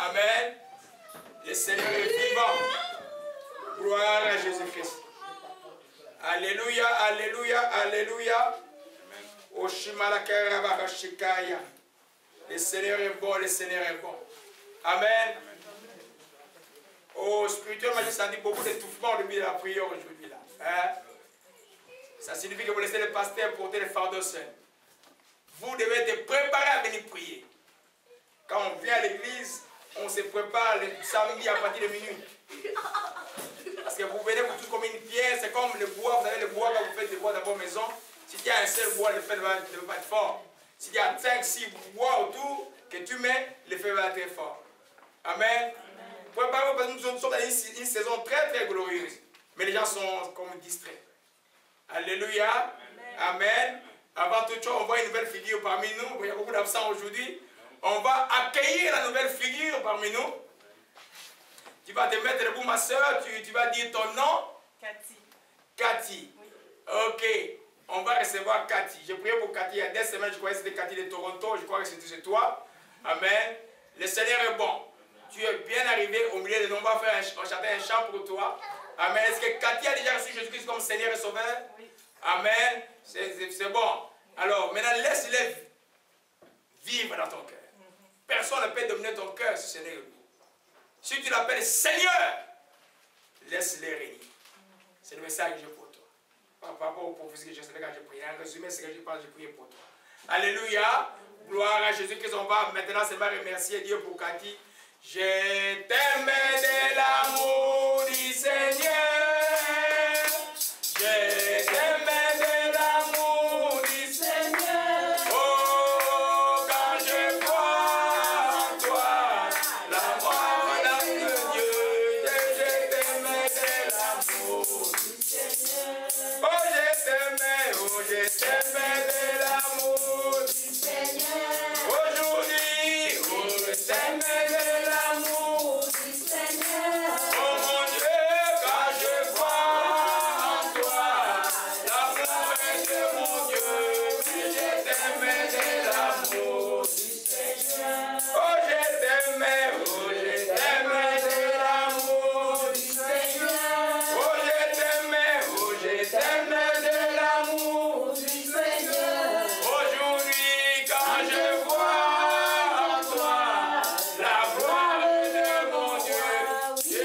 Amen. Le Seigneur est vivant. Gloire à Jésus-Christ. Alléluia, alléluia, alléluia. Le Seigneur est bon, le Seigneur est bon. Amen. Oh, spirituellement, ça dit beaucoup d'étouffement au milieu de la prière aujourd'hui. Hein? Ça signifie que vous laissez le pasteur porter les fardeaux seuls. Vous devez être préparé à venir prier. Quand on vient à l'église, on se prépare le samedi à partir de minuit. Parce que vous venez pour tout comme une pierre, c'est comme le bois. Vous avez le bois quand vous faites des bois dans vos maisons. S'il y a un seul bois, le feu ne va pas être fort. S'il y a 5, 6 bois autour que tu mets, le feu va être fort. Amen. Préparez-vous parce que nous sommes dans une saison très très glorieuse. Mais les gens sont comme distraits. Alléluia. Amen. Avant toute chose, on voit une nouvelle figure parmi nous. Il y a beaucoup d'absents aujourd'hui. On va accueillir la nouvelle figure parmi nous. Tu vas te mettre debout, ma soeur. Tu vas dire ton nom. Cathy. Cathy. Oui. Ok. On va recevoir Cathy. J'ai prié pour Cathy il y a 2 semaines. Je croyais que c'était Cathy de Toronto. Je crois que c'était toi. Amen. Le Seigneur est bon. Tu es bien arrivé au milieu de nous. On va faire chanter un chant pour toi. Amen. Est-ce que Cathy a déjà reçu Jésus-Christ comme Seigneur et Sauveur? Oui. Amen. C'est bon. Alors, maintenant, laisse-le vivre dans ton cœur. Personne ne peut dominer ton cœur si ce n'est lui. Si tu l'appelles Seigneur, laisse-le régner. C'est le message que j'ai pour toi. Par rapport au prophétie que je savais quand j'ai prié. En résumé, ce que j'ai prié pour toi. Alléluia. Gloire à Jésus-Christ. On va maintenant seulement remercier Dieu pour Cathy. Je t'aime de l'amour du Seigneur. Je t'aime de l'amour du Seigneur. Oh, quand je crois en toi, l'amour de Dieu. Je t'aime de l'amour du Seigneur. Oh, je t'aime de l'amour du Seigneur. Aujourd'hui, oh, je t'aime de l'amour du Seigneur. Oh mon Dieu, quand je crois en toi, l'amour de mon Dieu, mais je t'aime de l'amour du Seigneur. Oh, je t'aime de l'amour du Seigneur. Oh, je t'aime de l'amour du Seigneur. Aujourd'hui, quand je vois en toi la gloire de mon Dieu, je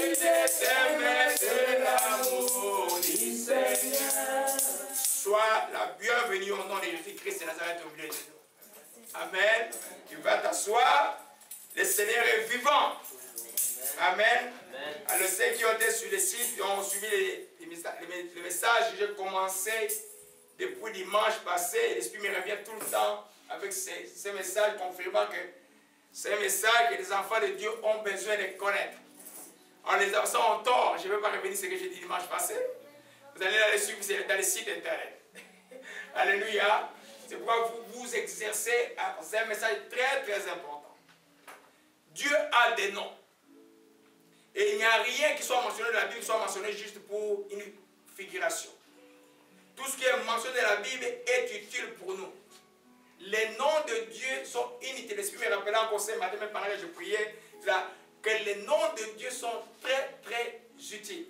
t'aime de l'amour du Seigneur. Sois la bienvenue au nom de Jésus-Christ de Nazareth au milieu de nous. Amen. Tu vas t'asseoir. Le Seigneur est vivant. Amen. Alors ceux qui ont été sur le site, qui ont suivi les messages que j'ai commencé depuis dimanche passé, l'Esprit me revient tout le temps avec ces messages confirmant que c'est un message que les enfants de Dieu ont besoin de connaître. En les absents ont tort. Je ne vais pas revenir sur ce que j'ai dit dimanche passé. Vous allez aller suivre dans le site internet. Alléluia. C'est pourquoi vous vous exercez. C'est un message très très important. Dieu a des noms. Et il n'y a rien qui soit mentionné dans la Bible qui soit mentionné juste pour une figuration. Tout ce qui est mentionné dans la Bible est utile pour nous. Les noms de Dieu sont inutiles. L'Esprit me rappelait encore ce matin, même pendant que je priais, là, que les noms de Dieu sont très très utiles.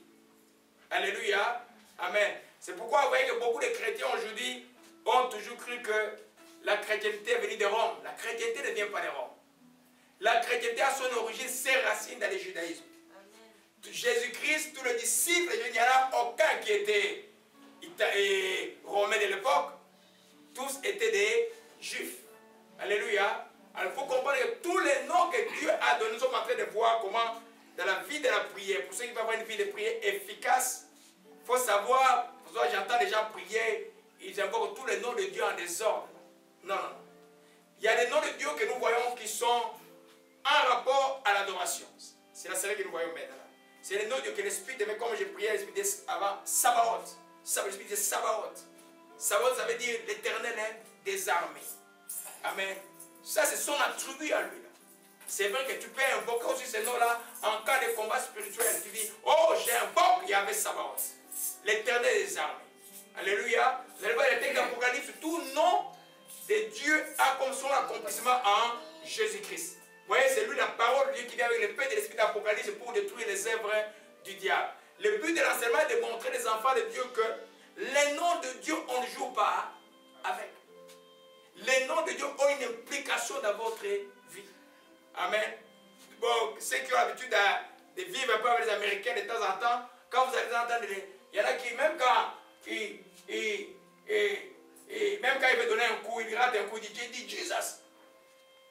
Alléluia. Amen. C'est pourquoi vous voyez que beaucoup de chrétiens aujourd'hui ont toujours cru que la chrétienté venait de Rome. La chrétienté ne vient pas de Rome. La chrétienté a son origine, ses racines dans le judaïsme. Jésus-Christ, tous les disciples, il n'y en a aucun qui était romain de l'époque. Tous étaient des juifs. Alléluia. Alors il faut comprendre que tous les noms que Dieu a donnés, nous sommes en train de voir comment, dans la vie de la prière, pour ceux qui veulent avoir une vie de prière efficace, il faut savoir, parce que j'entends les gens prier, ils invoquent tous les noms de Dieu en désordre. Non, non. Il y a des noms de Dieu que nous voyons qui sont en rapport à l'adoration. C'est la série que nous voyons maintenant. C'est le nom de Dieu que l'Esprit de, comme je priais, l'Esprit avant, Sabaoth. L'Esprit de Sabaoth. Sabaoth, ça veut dire l'Éternel des armées. Amen. Ça, c'est son attribut à lui. C'est vrai que tu peux invoquer aussi ce nom-là en cas de combat spirituel. Tu dis, oh, j'invoque Yahvé Sabaoth, l'Éternel des armées. Alléluia. Vous allez voir les textes d'Apocalypse, tout nom de Dieu a comme son accomplissement en Jésus-Christ. Vous voyez, c'est lui la parole de Dieu qui vient avec l'épée de l'esprit d'Apocalypse pour détruire les œuvres du diable. Le but de l'enseignement est de montrer les enfants de Dieu que les noms de Dieu, on ne joue pas avec. Les noms de Dieu ont une implication dans votre vie. Amen. Bon, ceux qui ont l'habitude de vivre un peu avec les Américains de temps en temps, quand vous allez entendre, il y en a qui, même quand il veut donner un coup, il rate un coup, il dit Jesus.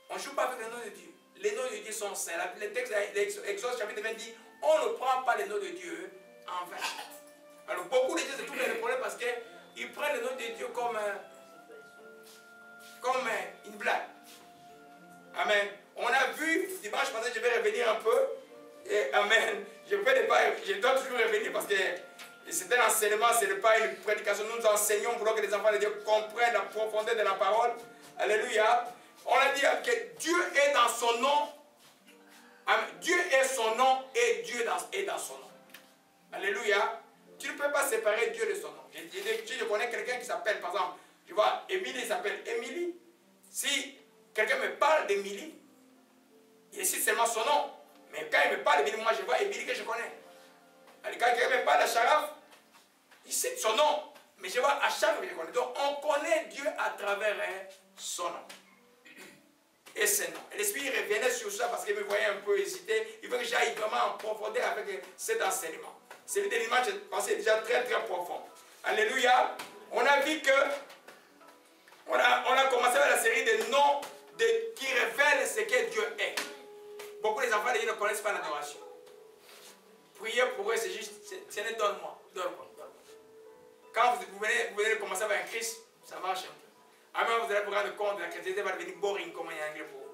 On ne joue pas avec les noms de Dieu. Les noms de Dieu sont saints. Le texte d'Exode chapitre 20 dit, on ne prend pas les noms de Dieu en vain. Alors beaucoup de gens se trouvent dans le problème parce qu'ils prennent le nom de Dieu comme une blague. Amen. On a vu, dimanche passé, je vais revenir un peu. Et amen. Je dois toujours revenir parce que c'est un enseignement, ce n'est pas une prédication. Nous enseignons pour que les enfants de Dieu comprennent la profondeur de la parole. Alléluia. On a dit que Dieu est dans son nom. Amen. Dieu est son nom et Dieu est dans son nom. Alléluia. Tu ne peux pas séparer Dieu de son nom. Je connais quelqu'un qui s'appelle, par exemple, tu vois, Émilie, il s'appelle Émilie. Si quelqu'un me parle d'Émilie, il cite seulement son nom. Mais quand il me parle d'Émilie, moi je vois Émilie que je connais. Alors, quand quelqu'un me parle d'Acharaf, il cite son nom. Mais je vois Acharaf que je connais. Donc on connaît Dieu à travers son nom. Et ses noms. L'Esprit revenait sur ça parce qu'il me voyait un peu hésiter. Il veut que j'aille vraiment en profondeur avec cet enseignement. Celui de l'image, je pensais déjà très très profond. Alléluia. On a vu que on a commencé avec la série de noms qui révèlent ce que Dieu est. Beaucoup des enfants de Dieu ne connaissent pas l'adoration. Prier pour eux, c'est juste, c'est donne-moi, donne-moi. Quand vous venez de commencer avec un Christ, ça marche un peu. Amen, vous allez vous rendre compte que la chrétienté va devenir boring, comme il y a en anglais pour vous.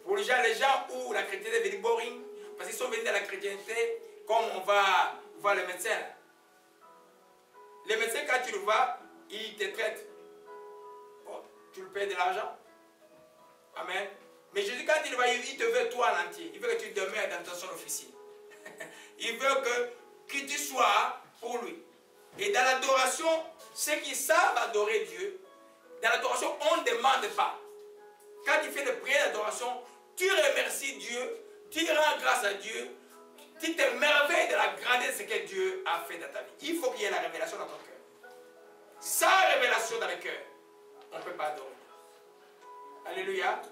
Pour les gens où la chrétienté est devenue boring, parce qu'ils sont venus dans la chrétienté, comme on va voir le médecin. Les médecins, quand tu le vois, ils te traitent. Bon, tu le payes de l'argent. Amen. Mais Jésus, quand il le voit, il te veut toi en entier. Il veut que tu demeures dans son officine. Il veut que tu sois pour lui. Et dans l'adoration, ceux qui savent adorer Dieu, dans l'adoration, on ne demande pas. Quand tu fais des prières d'adoration, tu remercies Dieu, tu rends grâce à Dieu, tu te merveilles de la grandeur de ce que Dieu a fait dans ta vie. Il faut qu'il y ait la révélation dans ton cœur. Sans révélation dans le cœur, on ne peut pas adorer. Alléluia.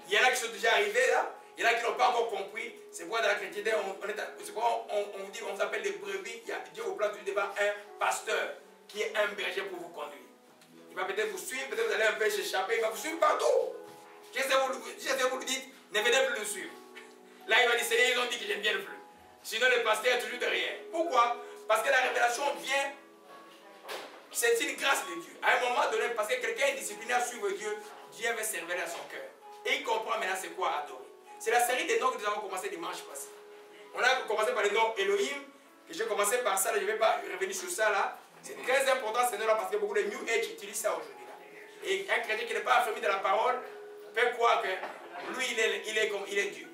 Il y en a qui sont déjà arrivés là, il y en a qui n'ont pas encore compris. C'est pourquoi dans la chrétienté, on vous appelle les brebis. Il y a Dieu au plan du débat, un pasteur qui est un berger pour vous conduire. Il va peut-être vous suivre, peut-être vous allez un peu s'échapper, il va vous suivre partout. Qu'est-ce que vous lui dites? Ne venez plus le suivre. Là, il va dire, Seigneur, ils ont dit que je ne vienne plus. Sinon, le pasteur est toujours derrière. Pourquoi? Parce que la révélation vient, c'est une grâce de Dieu. À un moment donné, parce que quelqu'un est discipliné à suivre Dieu, Dieu va se révéler à son cœur. Et il comprend maintenant c'est quoi adorer. C'est la série des noms que nous avons commencé dimanche passé. On a commencé par le nom Elohim, et j'ai commencé par ça, là, je ne vais pas revenir sur ça là. C'est très important ce nom-là parce que beaucoup de New Age utilisent ça aujourd'hui. Et un chrétien qui n'est pas affirmé de la parole peut croire que lui, il est Dieu.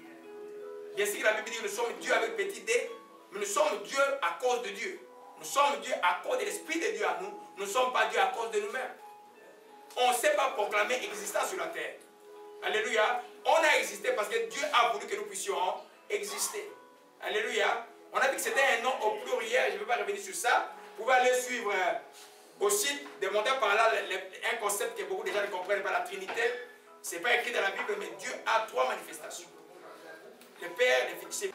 Bien sûr, la Bible dit que nous sommes Dieu avec petit d, mais nous sommes Dieu à cause de Dieu. Nous sommes Dieu à cause de l'Esprit de Dieu à nous. Nous ne sommes pas Dieu à cause de nous-mêmes. On ne sait pas proclamer existence sur la terre. Alléluia. On a existé parce que Dieu a voulu que nous puissions exister. Alléluia. On a dit que c'était un nom au pluriel. Je ne vais pas revenir sur ça. Vous pouvez aller suivre au site, démontrer par là un concept que beaucoup de gens ne comprennent pas, la Trinité. Ce n'est pas écrit dans la Bible, mais Dieu a trois manifestations. Le Père, le Fils.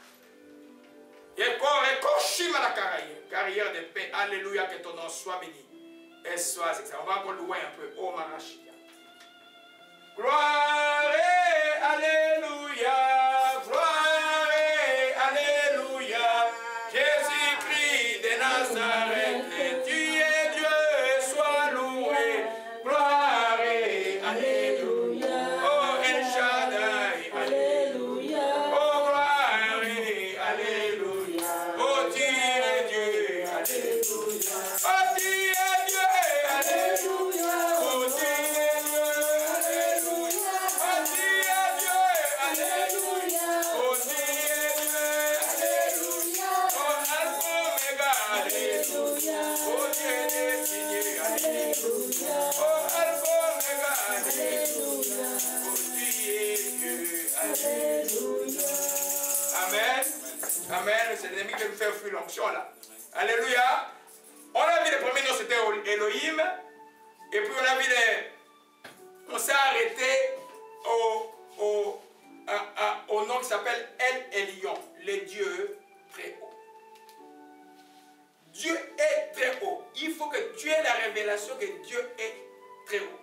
Carrière de paix. Alléluia, que ton nom soit béni. Et soit c'est ça. On va encore loin un peu. Oh Marachia. Gloire et alléluia. Gloire et alléluia. Jésus-Christ de Nazareth. Tu es Dieu, sois loué. Gloire et alléluia. Oh El Shaddai. Alléluia. Oh gloire et alléluia. Oh tu es Dieu. Alléluia. Oh tu es Dieu. Alléluia. Oh tu es Dieu. Alléluia. Amen. C'est l'ennemi qui nous fait fuir l'onction là. Alléluia. On a vu les premiers noms, c'était Elohim. Et puis on a vu les... On s'est arrêté au nom qui s'appelle El Elyon, le Dieu très haut. Dieu est très haut. Il faut que tu aies la révélation que Dieu est très haut.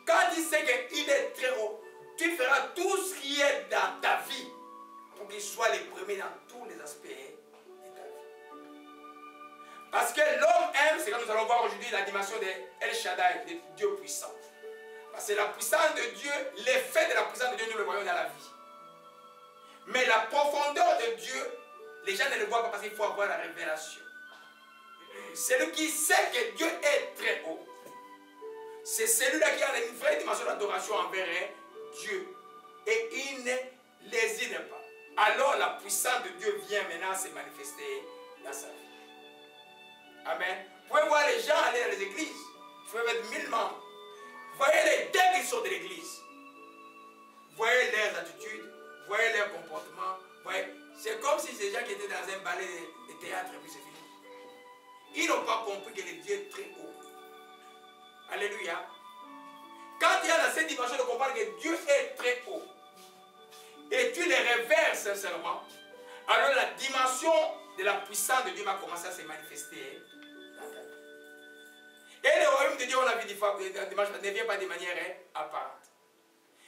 Quand il sait qu'il est très haut, tu feras tout ce qui est dans ta vie pour qu'il soit le premier dans tous les aspects de ta vie. Parce que l'homme aime, c'est comme nous allons voir aujourd'hui la dimension de El Shaddai, de Dieu puissant. Parce que la puissance de Dieu, l'effet de la puissance de Dieu, nous le voyons dans la vie. Mais la profondeur de Dieu, les gens ne le voient pas parce qu'il faut avoir la révélation. Celui qui sait que Dieu est très haut, c'est celui-là qui a une vraie dimension d'adoration envers Dieu. Et il ne lésine pas. Alors la puissance de Dieu vient maintenant se manifester dans sa vie. Amen. Vous pouvez voir les gens aller dans les églises. Vous pouvez mettre 1000 membres. Voyez les dès qu'ils sortent de l'église. Voyez leurs attitudes. Voyez leurs comportements. C'est comme si ces gens qui étaient dans un ballet de théâtre et puis c'est fini. Ils n'ont pas compris que le Dieu est très haut. Alléluia. Quand il y a dans cette dimension de comprendre que Dieu est très haut, et tu les révères sincèrement, alors la dimension de la puissance de Dieu va commencer à se manifester dans ta vie. Et le royaume de Dieu, on l'a vu dimanche, ne vient pas de manière apparente.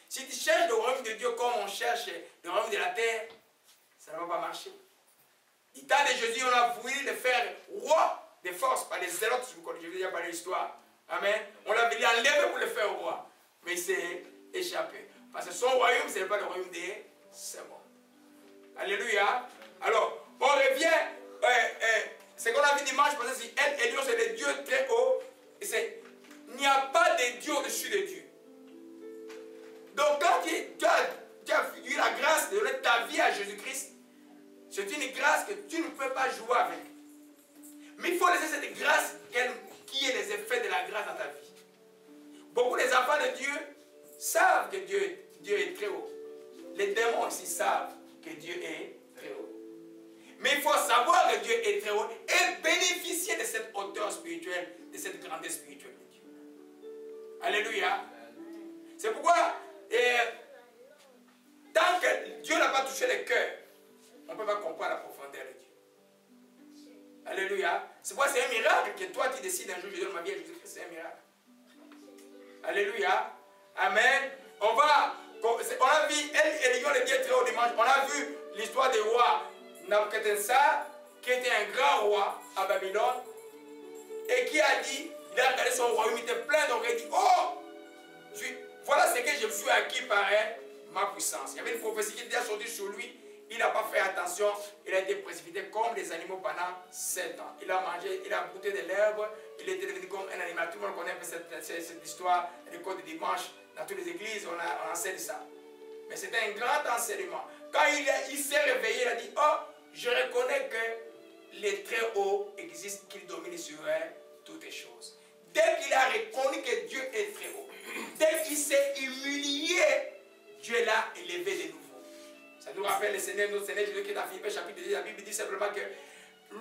Si tu cherches le royaume de Dieu comme on cherche le royaume de la terre, ça ne va pas marcher. Du temps de Jésus, on a voulu le faire roi de force par les zélotes, je vous déjà parlé de l'histoire. Amen. On l'a voulu enlever pour le faire roi. Mais il s'est échappé. Parce que son royaume, ce n'est pas le royaume des sermons. Alléluia. Alors, on revient. Ce qu'on a vu dimanche, parce que si El Elyon, c'est le Dieu très haut. Il n'y a pas de Dieu au-dessus de Dieu. Donc, quand tu as eu la grâce de donner ta vie à Jésus-Christ, c'est une grâce que tu ne peux pas jouer avec. Mais il faut laisser cette grâce qui est les effets de la grâce dans ta vie. Beaucoup des enfants de Dieu savent que Dieu est très haut. Les démons aussi savent que Dieu est très haut. Mais il faut savoir que Dieu est très haut et bénéficier de cette hauteur spirituelle, de cette grandeur spirituelle de Dieu. Alléluia. C'est pourquoi, tant que Dieu n'a pas touché le cœur, on ne peut pas comprendre la profondeur de Dieu. Alléluia. C'est pourquoi c'est un miracle que toi tu décides un jour, je donne ma vie à Jésus-Christ. C'est un miracle. Alléluia. Amen. On a vu El Elyon, le Dieu très haut dimanche. On a vu l'histoire du roi Nabucodonosor, qui était un grand roi à Babylone, et qui a dit, il a regardé son royaume, il était plein d'orgueil, il dit, oh, voilà ce que je me suis acquis par ma puissance. Il y avait une prophétie qui était sortie sur lui. Il n'a pas fait attention, il a été précipité comme les animaux pendant 7 ans. Il a mangé, il a goûté de l'herbe, il était devenu comme un animal. Tout le monde connaît cette histoire, le code de dimanche, dans toutes les églises, on enseigne ça. Mais c'était un grand enseignement. Quand il s'est réveillé, il a dit, oh, je reconnais que les très hauts existent, qu'ils dominent sur toutes les choses. Dès qu'il a reconnu que Dieu est très haut, dès qu'il s'est humilié, Dieu l'a élevé de nouveau. Ça nous rappelle le Seigneur, notre Seigneur Jésus qui est dans Philippiens chapitre 10, la Bible dit simplement que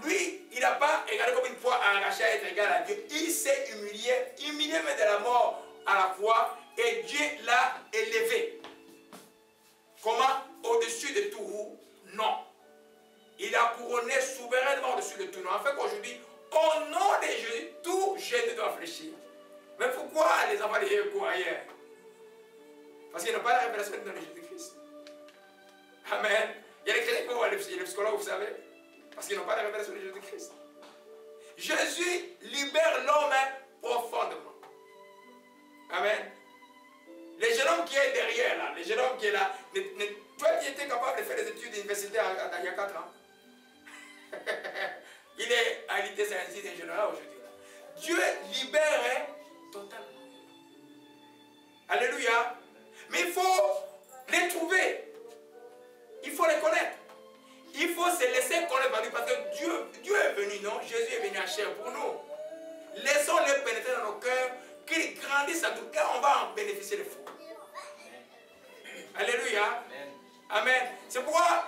lui, il n'a pas regardé comme une poire arrachée à être égal à Dieu. Il s'est humilié même de la mort à la croix, et Dieu l'a élevé. Comment? Au-dessus de tout? Non. Il a couronné souverainement au-dessus de tout. Non. En fait, aujourd'hui, au nom de Jésus, tout jeune doit fléchir. Mais pourquoi les enfants de Dieu courent ailleurs? Parce qu'ils n'ont pas la révélation de Jésus-Christ. Amen. Il y a les chrétiens qui vont voir les psychologues, vous savez, parce qu'ils n'ont pas la révélation de Jésus-Christ. Jésus libère l'homme profondément. Amen. Les jeunes hommes qui est derrière là, les jeunes hommes qui est là, toi qui étais capable de faire des études universitaires il y a 4 ans, il est à l'ITC d'un jeune là aujourd'hui. Dieu libère totalement. Alléluia. Mais il faut les trouver. Il faut les connaître. Il faut se laisser connaître par Dieu parce que Dieu est venu, non? Jésus est venu en chair pour nous. Laissons-les pénétrer dans nos cœurs, qu'ils grandissent à nous et on va en bénéficier de fou. Alléluia. Amen. C'est pourquoi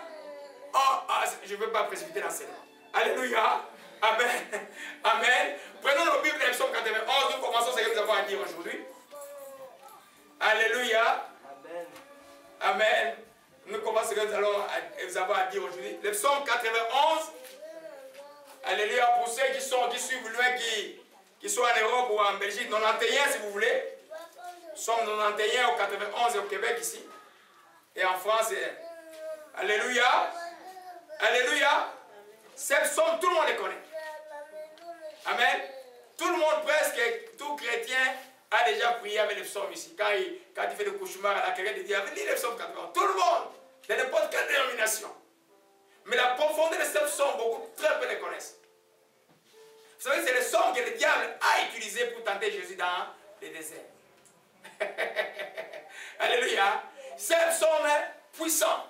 je ne veux pas précipiter l'enseignement. Alléluia. Amen. Amen. Prenons nos Bibles, psaume 91, nous commençons ce que nous avons à dire aujourd'hui. Alléluia. Amen. Amen. Nous commençons ce que nous avons à dire aujourd'hui. Le psaume 91. Alléluia. Pour ceux qui suivent loin, qui sont en Europe ou en Belgique, 91 si vous voulez. Psaume 91 au 91 au Québec ici. Et en France. Alléluia. Alléluia. Ces psaumes, tout le monde les connaît. Amen. Tout le monde, presque tout chrétien, a déjà prié avec les psaumes ici. Quand il fait le cauchemar, à quelqu'un te dit, lis les psaumes 91. Tout le monde, de n'importe quelle dénomination. Mais la profondeur de ces psaumes, beaucoup, très peu les connaissent. Vous savez, c'est le psaume que le diable a utilisé pour tenter Jésus dans le désert. Alléluia. C'est un psaume puissant.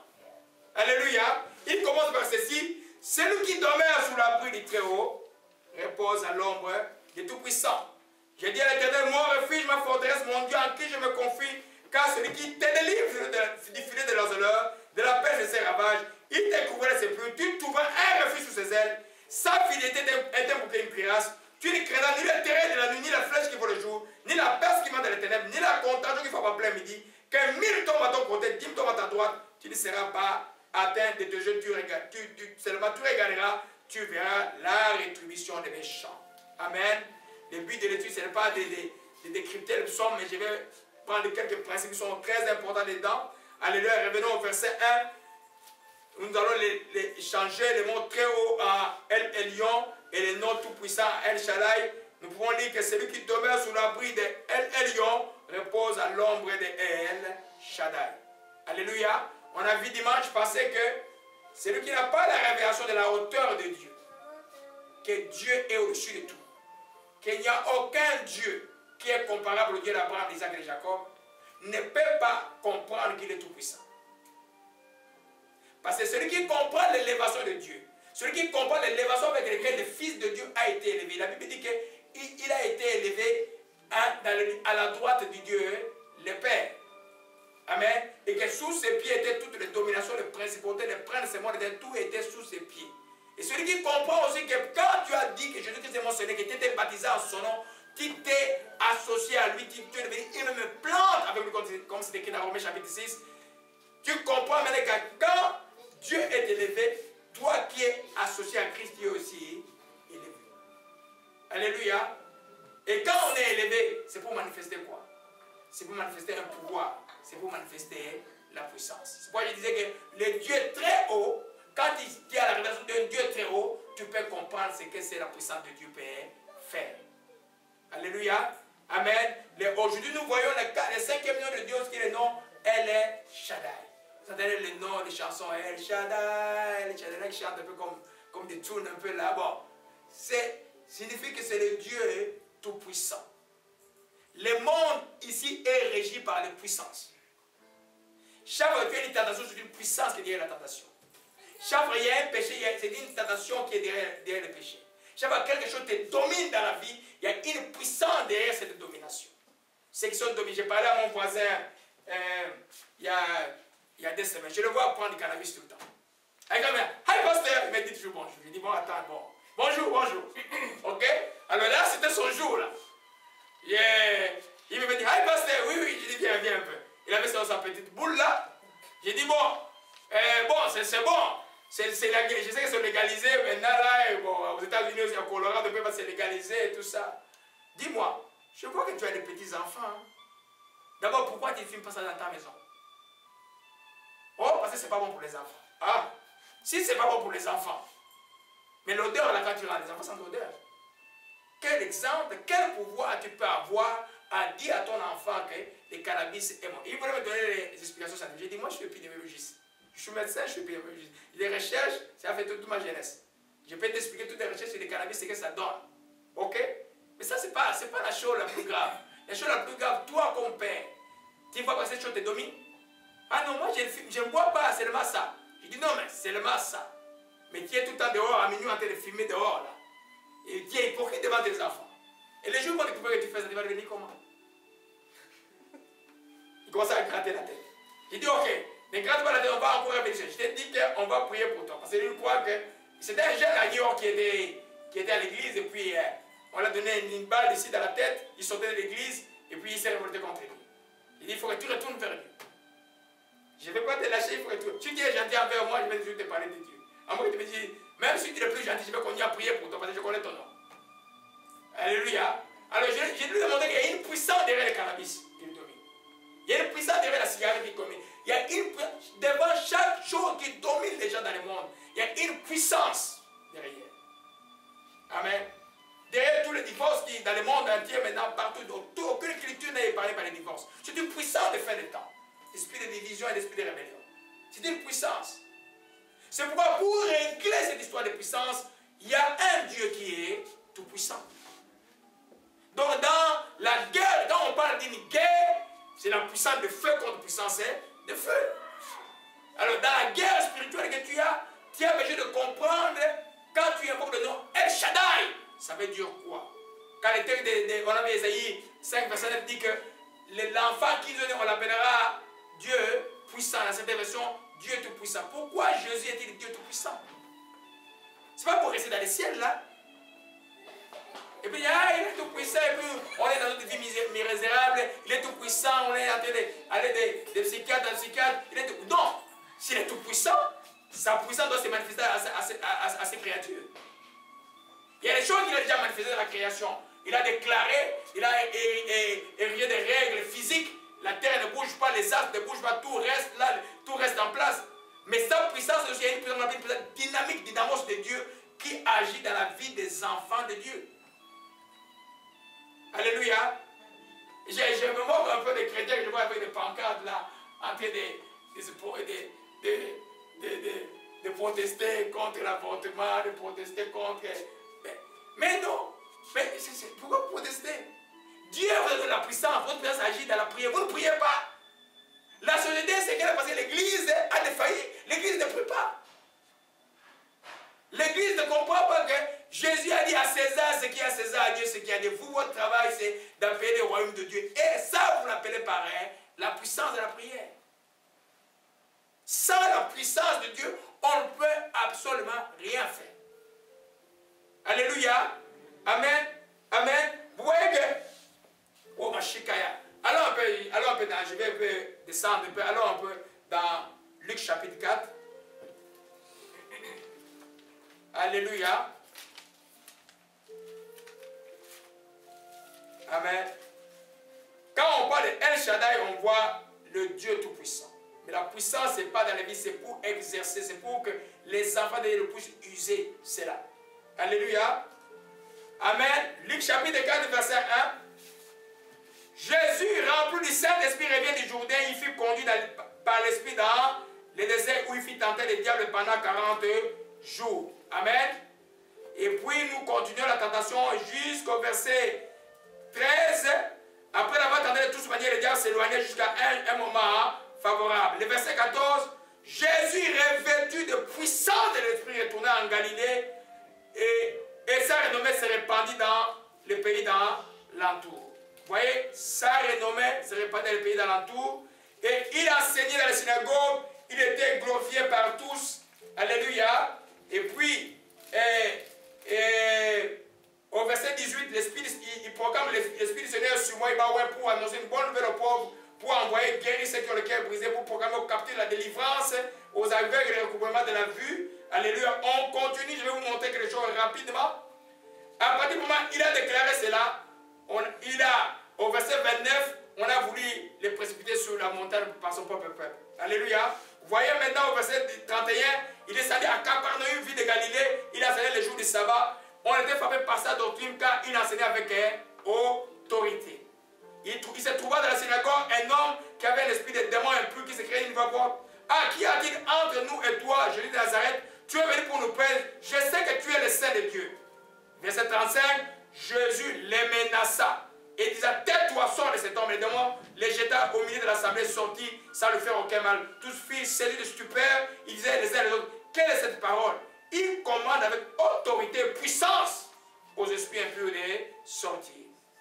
Alléluia. Il commence par ceci. Celui qui demeure sous l'abri du Très-Haut repose à l'ombre du Tout-Puissant. J'ai dit à l'Éternel, mon refuge, ma forteresse, mon Dieu en qui je me confie, car celui qui te délivre du filet de l'oiseleur, de la pêche de ses ravages, il te couvrait ses pluies, tu trouveras un refuge sous ses ailes. Sa fidélité est un bouclier, une cuirasse. Tu ne craindras ni le terrain de la nuit, ni la flèche qui vole le jour, ni la peste qui monte dans les ténèbres, ni la contagion qui frappe en plein midi. Que 1000 tombent à ton côté, 10 tombent à ta droite, tu ne seras pas atteint de tes jeux, seulement tu regarderas, tu verras la rétribution des méchants. Amen. Le but de l'étude, ce n'est pas de décrypter le psaume, mais je vais prendre quelques principes qui sont très importants dedans. Alléluia. Revenons au verset 1. Nous allons changer les mots très haut à El Elyon et les noms tout puissants à El Shaddai. Nous pouvons dire que celui qui demeure sous l'abri de El Elyon repose à l'ombre de El Shaddai. Alléluia. On a vu dimanche passé que celui qui n'a pas la révélation de la hauteur de Dieu, que Dieu est au-dessus de tout, qu'il n'y a aucun Dieu qui est comparable au Dieu d'Abraham, d'Isaac et de Jacob, ne peut pas comprendre qu'il est tout puissant. Parce que celui qui comprend l'élévation de Dieu, celui qui comprend l'élévation avec laquelle le Fils de Dieu a été élevé, la Bible dit qu'il a été élevé à la droite du Dieu, le Père. Amen. Et que sous ses pieds étaient toutes les dominations, les principautés, les princes, tout était sous ses pieds. Et celui qui comprend aussi que quand tu as dit que Jésus-Christ est mon Seigneur, que tu étais baptisé en son nom, tu t'es associé à lui, tu es devenu, il me plante avec lui, comme c'est écrit dans Romains chapitre 6. Tu comprends maintenant que quand Dieu est élevé, toi qui es associé à Christ, tu es aussi élevé. Alléluia. Et quand on est élevé, c'est pour manifester quoi? C'est pour manifester un pouvoir. C'est pour manifester la puissance. C'est pourquoi je disais que le Dieu très haut, quand il y a la révélation d'un Dieu très haut, tu peux comprendre ce que c'est la puissance de Dieu peut faire. Alléluia. Amen. Aujourd'hui, nous voyons le cinquième nom de Dieu, qui est le nom El Shaddai. Vous entendez le nom des chansons El Shaddai, El Shaddai, qui chante un peu comme des tunes un peu là-bas. Signifie que c'est le Dieu tout-puissant. Le monde ici est régi par les puissances. Chaque fois qu'il y a une tentation, c'est une puissance qui est derrière la tentation. Chaque fois qu'il y a un péché, c'est une tentation qui est derrière le péché. Chaque fois que quelque chose te domine dans la vie, il y a une puissance derrière cette domination. Ceux qui sont dominés. J'ai parlé à mon voisin il y a des semaines. Je le vois prendre du cannabis tout le temps. Avec un hi pasteur, il me dit toujours bonjour. Je dis bon, attends, bon. Bonjour, bonjour. Ok? Alors là, c'était son jour là. Il me dit hi pasteur, oui, oui. Je dis viens, viens un peu. Il avait sa petite boule là. J'ai dit bon, c'est bon. Je sais que c'est légalisé maintenant là, et bon, aux États-Unis aussi, à Colorado, c'est légalisé et tout ça. Dis-moi, je vois que tu as des petits enfants. Hein. D'abord, pourquoi tu ne filmes pas ça dans ta maison? Oh, parce que c'est pas bon pour les enfants. Ah, si c'est pas bon pour les enfants, mais l'odeur là, quand tu rentres, les enfants sentent l'odeur. Quel exemple, quel pouvoir tu peux avoir à dire à ton enfant que le cannabis est bon? Il voulait me donner les explications scientifiques. J'ai dit, moi je suis épidémiologiste. Je suis médecin, je suis épidémiologiste. Les recherches, ça a fait toute ma jeunesse. Je peux t'expliquer toutes les recherches sur le cannabis, c'est que ça donne. Ok? Mais ça, c'est pas la chose la plus grave. La chose la plus grave, toi comme père, tu vois que cette chose te domine? Ah non, moi je ne vois pas seulement ça. Je dis non, mais seulement ça. Mais tu es tout le temps dehors, à minuit en train de filmer dehors là. Et tu es hypocrite devant tes enfants. Et les jours que tu fais ça, tu vas devenir comment? Il commence à gratter la tête. Je dis ok, ne gratte pas la tête, on va encore réfléchir. Je t'ai dit qu'on on va prier pour toi. Parce que lui croit que c'était un jeune à New York qui était à l'église, et puis on lui a donné une balle ici dans la tête, il sortait de l'église, et puis il s'est révolté contre lui. Il dit, il faut que tu retournes vers Dieu. Je ne vais pas te lâcher, il faut que tu es gentil envers moi, je vais toujours te parler de Dieu. À moi, tu me dis, même si tu es le plus gentil, je vais continuer à prier pour toi, parce que je connais ton nom. Alléluia. Alors, je lui ai demandé qu'il y a une puissance derrière le cannabis qui domine. Il y a une puissance derrière la cigarette qui domine. Il y a une puissance devant chaque chose qui domine les gens dans le monde. Il y a une puissance derrière. Amen. Derrière tous les divorces qui, dans le monde entier, maintenant, partout, aucune écriture n'est épargnée par les divorces. C'est une puissance de fin de temps. L'esprit de division et l'esprit de rébellion. C'est une puissance. C'est pourquoi, pour régler cette histoire de puissance, il y a un Dieu qui est tout puissant. Donc, dans la guerre, quand on parle d'une guerre, c'est la puissance de feu contre puissance de feu. Alors, dans la guerre spirituelle que tu as besoin de comprendre, quand tu invoques le nom El Shaddai, ça veut dire quoi? Quand le texte on avait Esaïe 5, verset 9 dit que l'enfant qui est né, on l'appellera Dieu puissant. Dans cette version, Dieu tout puissant. Pourquoi Jésus est-il Dieu tout puissant? Ce n'est pas pour rester dans les ciels là. Et puis, il est tout puissant, et puis on est dans notre vie misérable, il est tout puissant, on est en train d'aller de psychiatre en psychiatre. Non, s'il est tout puissant, sa puissance doit se manifester à ses créatures. Il y a des choses qu'il a déjà manifestées dans la création. Il a déclaré, il a érigé des règles physiques. La terre ne bouge pas, les astres ne bougent pas, tout reste là, tout reste en place. Mais sa puissance aussi, il y a une puissance dynamique, dynamos de Dieu qui agit dans la vie des enfants de Dieu. Alléluia. Je me moque un peu des chrétiens que je vois avec des pancartes là, en train de protester contre l'avortement, de protester contre... Mais non. Mais pourquoi protester? Dieu vous donne la puissance, votre puissance agit dans la prière. Vous ne priez pas. La société, c'est qu'elle est parce que l'église a défailli. L'église ne prie pas. L'église ne comprend pas que Jésus a dit à César ce qui est à César, à Dieu ce qui est à Dieu. Vous, votre travail, c'est d'appeler le royaume de Dieu. Et ça, vous l'appelez par la puissance de la prière. Sans la puissance de Dieu, on ne peut absolument rien faire. Alléluia. Amen. Amen. Vous voyez que... Oh, ma chikaya. Alors un peu dans... Je vais un peu descendre un peu. Alors un peu dans Luc chapitre 4. Alléluia. Amen. Quand on parle de El Shaddai, on voit le Dieu Tout-Puissant. Mais la puissance, ce n'est pas dans la vie, c'est pour exercer, c'est pour que les enfants de Dieu puissent user cela. Alléluia. Amen. Luc chapitre 4, verset 1. Jésus, rempli du Saint-Esprit, revient du Jourdain. Il fut conduit par l'Esprit dans le désert où il fit tenter le diable pendant 40 jours. Amen. Et puis nous continuons la tentation jusqu'au verset 13. Après l'avoir tenté de toute manière, le diable s'éloignait jusqu'à un moment favorable. Le verset 14. Jésus, revêtu de puissance de l'Esprit, retourna en Galilée et sa renommée se répandit dans le pays dans l'entour. Vous voyez, sa renommée se répandit dans le pays dans l'entour. Et il enseignait dans les synagogues, il était glorifié par tous. Alléluia. Et puis, au verset 18, il proclame l'Esprit du Seigneur sur moi, il va pour annoncer une bonne nouvelle aux pauvres, pour envoyer guérir ceux qui ont le cœur brisé, pour proclamer au captif la délivrance, aux aveugles et le recouvrement de la vue. Alléluia. On continue, je vais vous montrer quelque chose rapidement. À partir du moment où il a déclaré cela, au verset 29, on a voulu les précipiter sur la montagne par son propre peuple. Alléluia. Vous voyez maintenant au verset 31, il est descendu à Capernaum, ville de Galilée, il enseignait les jours du sabbat. On était frappé par sa doctrine car il enseignait avec autorité. Il se trouva dans la synagogue un homme qui avait l'esprit des démons impurs qui se créait une voix. Ah, qu'y a-t-il entre nous et toi, Jésus de Nazareth? Tu es venu pour nous perdre. Je sais que tu es le Saint de Dieu. Verset 35, Jésus les menaça et disait, tais-toi, sors de cet homme. Les démons les jeta au milieu de l'assemblée, sortis sans lui faire aucun mal. Tous firent saisis de stupeur, ils disaient les uns les autres, quelle est cette parole? Il commande avec autorité et puissance aux esprits impurs de sortir.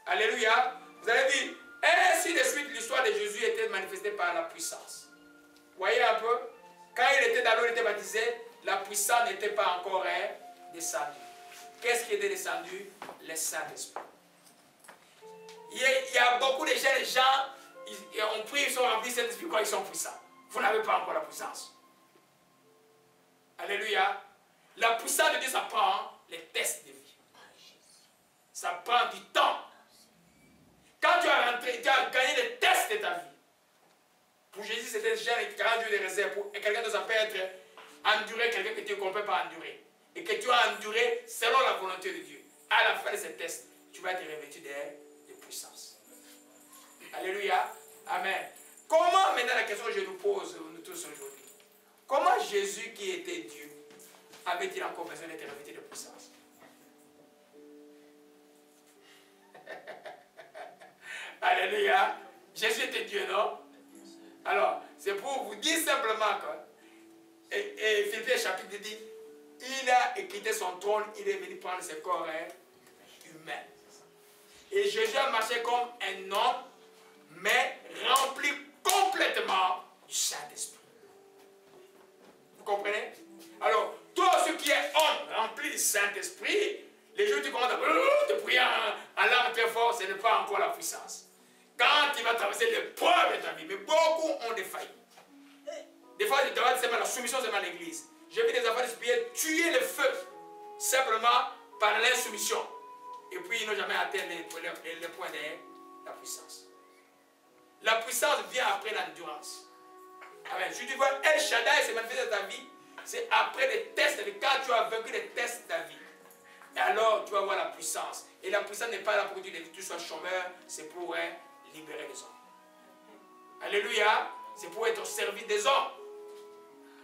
Alléluia. Vous avez vu, ainsi de suite, l'histoire de Jésus était manifestée par la puissance. Vous voyez un peu, quand il était dans l'eau, il était baptisé, puissance n'était pas encore descendue. Qu'est-ce qui était descendu? Le Saint-Esprit. Il y a beaucoup de jeunes gens, ils ont pris, ils sont remplis de Saint-Esprit quand ils sont puissants. Vous n'avez pas encore la puissance. Alléluia. La puissance de Dieu, ça prend les tests de vie. Ça prend du temps. Quand tu as rentré, tu as gagné les tests de ta vie. Pour Jésus, c'était jeune et 40 jours de réserve. Pour quelqu'un d'autre, ça peut être endurer quelqu'un que tu ne comprends pas endurer. Et que tu as enduré selon la volonté de Dieu. À la fin de ces tests, tu vas être revêtu de puissance. Alléluia. Amen. Comment, maintenant la question que je nous pose, nous tous aujourd'hui, comment Jésus qui était Dieu, avait-il encore besoin d'être revêtu de puissance? Alléluia. Jésus était Dieu, non? Alors, c'est pour vous dire simplement que, et Philippiens chapitre dit, il a quitté son trône, il est venu prendre ses corps humains. Et Jésus a marché comme un homme, mais rempli complètement du Saint-Esprit. Vous comprenez? Alors, toi, ce qui est homme, rempli du Saint-Esprit, les jours où tu commences à te prier en langue très fort, ce n'est pas encore la puissance. Quand tu vas traverser l'épreuve de ta vie, mais beaucoup ont des failles. Des fois, tu travailles seulement la soumission seulement à l'église. J'ai vu des enfants spirituels tuer le feu simplement par l'insoumission. Et puis, ils n'ont jamais atteint le point de la puissance. La puissance vient après l'endurance. Amen. Si tu vois El Shaddai se manifester dans ta vie, c'est après les tests, quand tu as vaincu les tests de ta vie. Et alors, tu vas voir la puissance. Et la puissance n'est pas là pour que tu sois chômeur, c'est pour libérer les hommes. Alléluia. C'est pour être au service des hommes.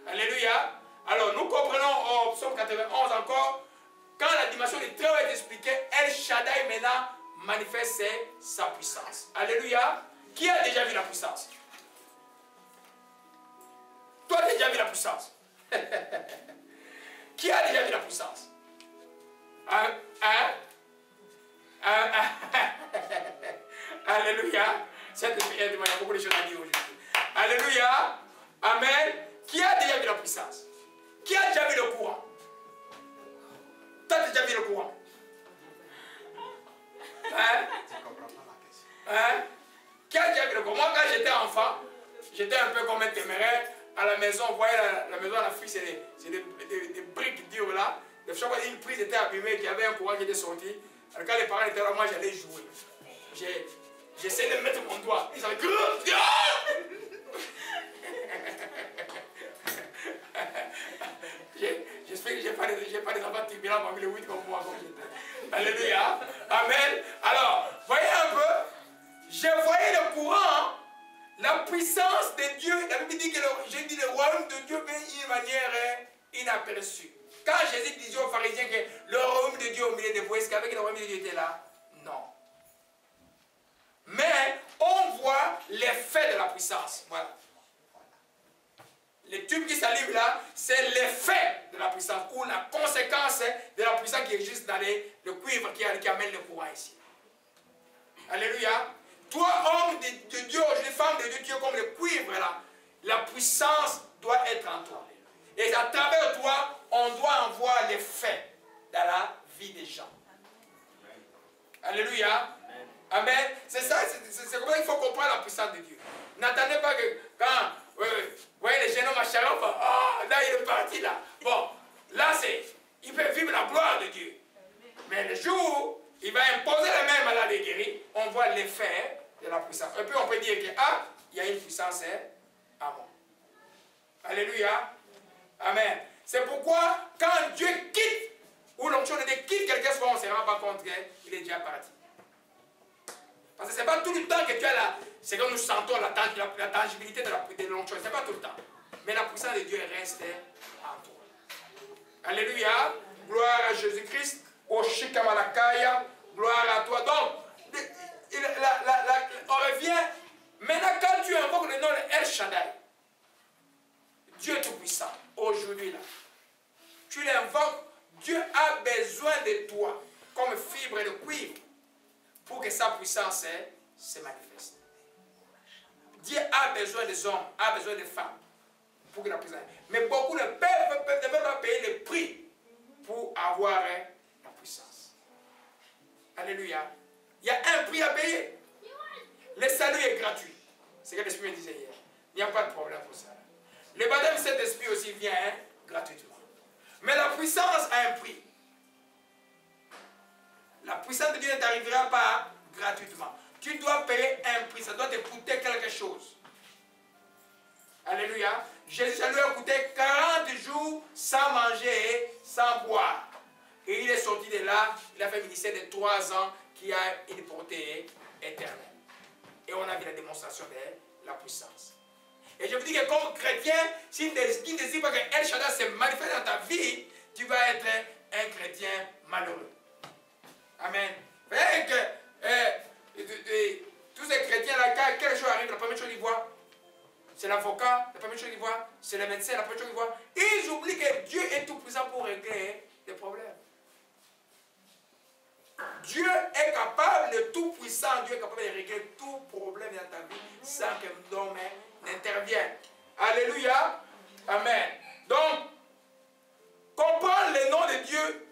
Alléluia. Alors, nous comprenons au psaume 91 encore, quand la dimension du très est expliquée, El Shaddai maintenant manifeste sa puissance. Alléluia. Qui a déjà vu la puissance? Toi, tu as déjà vu la puissance? Qui a déjà vu la puissance? Alléluia. Il y a beaucoup de choses à dire aujourd'hui. Alléluia. Amen. Qui a déjà vu la puissance? Qui a déjà vu le courant? Toi, tu as déjà vu le courant? Hein? Hein? Qui a déjà vu le courant? Moi, quand j'étais enfant, j'étais un peu comme un téméraire. À la maison, vous voyez, la maison à la fille, c'est des briques dures là. Chaque fois une prise était abîmée, qu'il y avait un courant qui était sorti. Alors quand les parents étaient là, moi j'allais jouer. J'essayais de mettre mon doigt. Ils avaient... J'espère que je n'ai pas des enfants turbulents parmi les 8 comme moi. Alléluia. Amen. Alors, voyez un peu, je voyais le courant, la puissance de Dieu. La Bible dit que le royaume de Dieu vient d'une manière inaperçue. Quand Jésus disait aux pharisiens que le royaume de Dieu au milieu de vous, est-ce qu'avec le royaume de Dieu était là? Non. Mais on voit l'effet de la puissance. Voilà. Les tubes qui s'allument là, c'est l'effet de la puissance ou la conséquence de la puissance qui existe dans le cuivre qui amène le courant ici. Alléluia. Toi, homme de Dieu, femme de Dieu, tu es comme le cuivre là. La puissance doit être en toi. Et à travers toi, on doit en voir l'effet dans la vie des gens. Alléluia. Amen. C'est ça, c'est comme ça qu'il faut comprendre la puissance de Dieu. N'attendez pas que quand, vous voyez les jeunes hommes à Charonne, là il est parti là. Bon, là il peut vivre la gloire de Dieu. Mais le jour où il va imposer les mains malades et guéris, on voit l'effet de la puissance. Et puis on peut dire que, il y a une puissance à moi. Alléluia. Amen. C'est pourquoi quand Dieu quitte, ou l'onction de Dieu quitte quelqu'un, souvent on ne se rend pas compte qu'il est déjà parti. Parce que ce n'est pas tout le temps que tu as là. C'est que nous sentons la tangibilité de l'onction. Ce n'est pas tout le temps. Mais la puissance de Dieu reste en toi. Alléluia. Gloire à Jésus-Christ. Au Shikamalakaya. Gloire à toi. Donc, on revient. Maintenant, quand tu invoques le nom de El Shaddai, Dieu Tout-Puissant, aujourd'hui là, tu l'invoques, Dieu a besoin de toi comme fibre de cuivre pour que sa puissance se manifeste. Dieu a besoin des hommes, a besoin des femmes pour que la puissance. Mais beaucoup ne peuvent pas payer avoir la puissance. Alléluia. Il y a un prix à payer. Le salut est gratuit. C'est ce que l'Esprit me disait hier. Il n'y a pas de problème pour ça. Le baptême de cet esprit aussi vient gratuitement. Mais la puissance a un prix. La puissance de Dieu ne t'arrivera pas gratuitement. Tu dois payer un prix. Ça doit te coûter quelque chose. Alléluia. Jésus, ça lui a coûté 40 jours sans manger et sans boire. Et il est sorti de là. Il a fait un ministère de 3 ans qui a une portée éternelle. Et on a vu la démonstration de la puissance. Et je vous dis que comme chrétien, si tu ne désires pas que El Shaddai se manifeste dans ta vie, tu vas être un chrétien malheureux. Amen. Vous voyez que tous ces chrétiens-là, quand quelque chose arrive, la première chose qu'ils voient, c'est l'avocat, la première chose qu'ils voient, c'est le médecin, la première chose qu'ils voient. Ils oublient que Dieu est tout puissant pour régler les problèmes. Dieu est capable, le tout puissant, Dieu est capable de régler tout problème dans ta vie sans que l'homme n'intervienne. Alléluia. Amen. Donc, comprendre le nom de Dieu,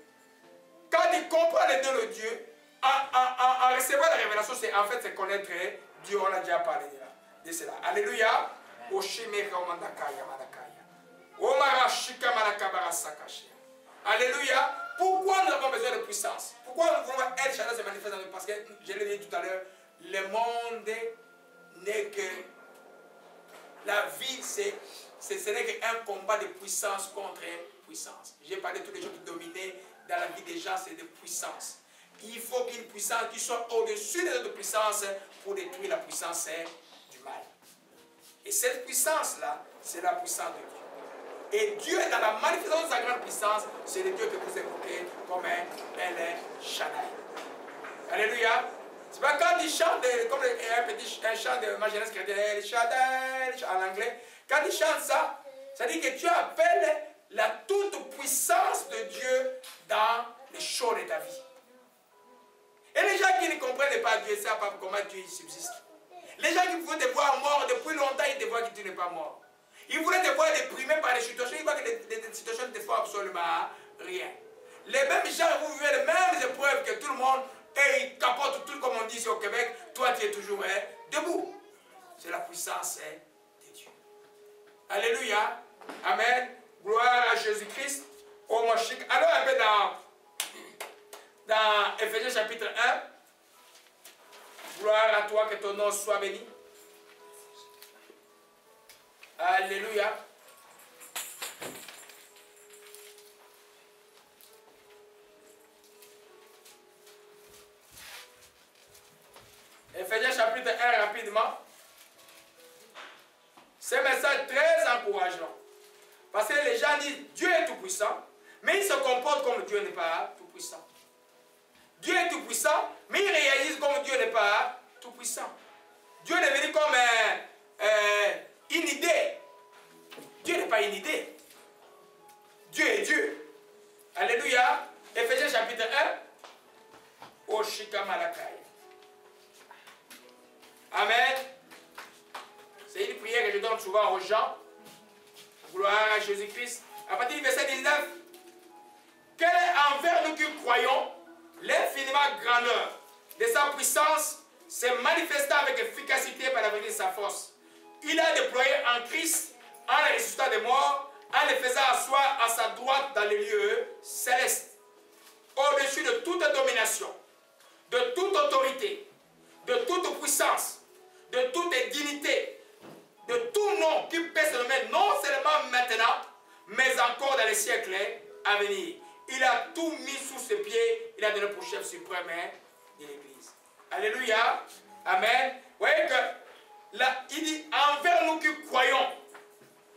quand tu comprends le nom de Dieu, en recevant la révélation, c'est en fait connaître Dieu. On a déjà parlé de cela. Alléluia. Alléluia. Pourquoi nous avons besoin de puissance? Pourquoi nous voulons El Shaddai se manifeste dans nous? Parce que, je l'ai dit tout à l'heure, le monde n'est que... La vie, ce n'est qu'un combat de puissance contre puissance. J'ai parlé de toutes les choses qui dominaient dans la vie des gens, c'est de puissance. Il faut qu'il y ait une puissance qui soit au-dessus de notre puissance pour détruire la puissance du mal. Et cette puissance-là, c'est la puissance de Dieu. Et Dieu, dans la manifestation de sa grande puissance, c'est le Dieu que vous évoquez comme El Shaddai. Alléluia. C'est pas quand il chante, comme un chant de ma jeunesse chrétienne, El Shaddai, en anglais. Quand il chante ça, ça dit que Dieu appelle la toute puissance de Dieu dans les choses de ta vie. Et les gens qui ne comprennent pas Dieu, ne savent pas comment Dieu subsiste. Les gens qui pouvaient te voir mort depuis longtemps, ils te voient que tu n'es pas mort. Ils voulaient te voir déprimé par les situations, ils voient que les situations ne te font absolument rien. Les mêmes gens, vous vivez les mêmes épreuves que tout le monde, et ils capotent tout comme on dit ici au Québec, toi tu es toujours debout. C'est la puissance de Dieu. Alléluia. Amen. Gloire à Jésus-Christ. Oh mon chic. Alors un peu dans Éphésiens chapitre 1. Gloire à toi, que ton nom soit béni. Alléluia. Éphésiens chapitre 1 rapidement. C'est un message très encourageant. Parce que les gens disent Dieu est tout puissant, mais ils se comportent comme Dieu n'est pas tout puissant. Dieu est tout puissant, mais ils réalisent comme Dieu n'est pas tout puissant. Dieu est devenu comme une idée. Dieu n'est pas une idée. Dieu est Dieu. Alléluia. Éphésiens chapitre 1. Oshika Malakai. Amen. C'est une prière que je donne souvent aux gens. Gloire à Jésus-Christ. À partir du verset 19. Quel est envers nous qui croyons l'infiniment grandeur de sa puissance se manifestant avec efficacité par la vérité de sa force. Il a déployé en Christ, en le ressuscitant des morts, en le faisant asseoir à sa droite dans les lieux célestes, au-dessus de toute domination, de toute autorité, de toute puissance, de toute dignité, de tout nom qui peut se nommer non seulement maintenant, mais encore dans les siècles à venir. Il a tout mis sous ses pieds, il a donné pour chef suprême de l'Église. Alléluia. Amen. Vous voyez que là, il dit envers nous qui croyons.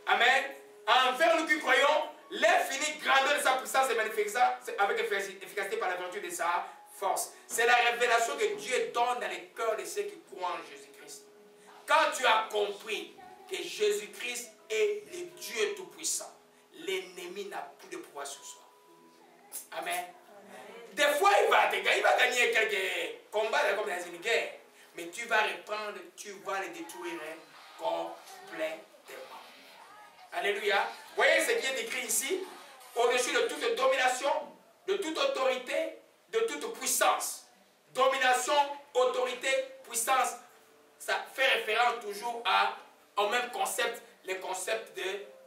Amen. Envers nous qui croyons, l'infinie grandeur de sa puissance est manifestée avec efficacité par la vertu de sa force. C'est la révélation que Dieu donne dans les cœurs de ceux qui croient en Jésus-Christ. Quand tu as compris que Jésus-Christ est le Dieu tout-puissant, l'ennemi n'a plus de pouvoir sur soi. Amen. Des fois, il va gagner quelques combats comme dans une guerre. Mais tu vas reprendre, tu vas les détruire complètement. Alléluia. Voyez ce qui est écrit ici. Au-dessus de toute domination, de toute autorité, de toute puissance. Domination, autorité, puissance, ça fait référence toujours au même concept, les concepts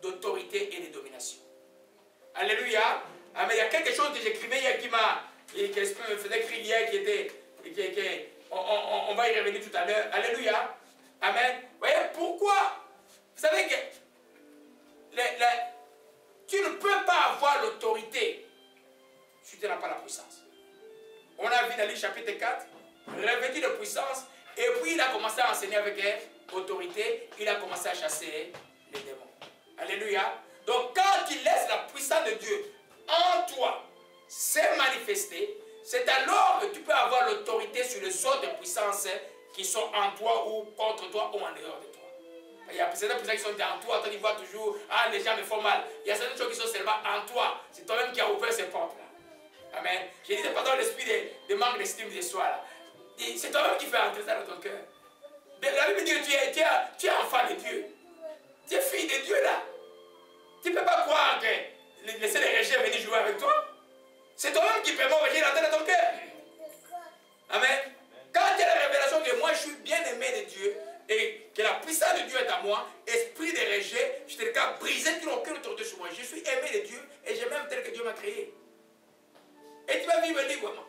d'autorité et de domination. Alléluia. Amen. Il y a quelque chose que j'écrivais hier qui me faisait crier hier, on va y revenir tout à l'heure. Alléluia. Amen. Vous voyez pourquoi? Vous savez que tu ne peux pas avoir l'autorité si tu n'as pas la puissance. On a vu dans le chapitre 4, revêtu de puissance, et puis il a commencé à enseigner avec autorité, il a commencé à chasser les démons. Alléluia. Donc quand tu laisses la puissance de Dieu en toi se manifester, c'est alors que tu peux avoir l'autorité sur les autres puissances qui sont en toi ou contre toi ou en dehors de toi. Il y a certaines puissances qui sont en toi, toi tu vois toujours, ah les gens me font mal. Il y a certaines choses qui sont seulement en toi, c'est toi-même qui as ouvert ces portes-là. Amen. Je disais pas dans l'esprit de manque d'estime de soi là. C'est toi-même qui fais entrer ça dans ton cœur. La Bible dit que tu es enfant de Dieu. Tu es fille de Dieu là. Tu ne peux pas croire que laisser les rejets venir jouer avec toi. C'est toi-même qui permet au rejet d'entrer dans ton cœur. Amen. Quand il y a la révélation que moi je suis bien aimé de Dieu et que la puissance de Dieu est à moi, esprit de rejet, je t'ai qu'à briser tout aucune autorité sur moi. Je suis aimé de Dieu et je m'aime tel que Dieu m'a créé. Et tu vas vivre librement.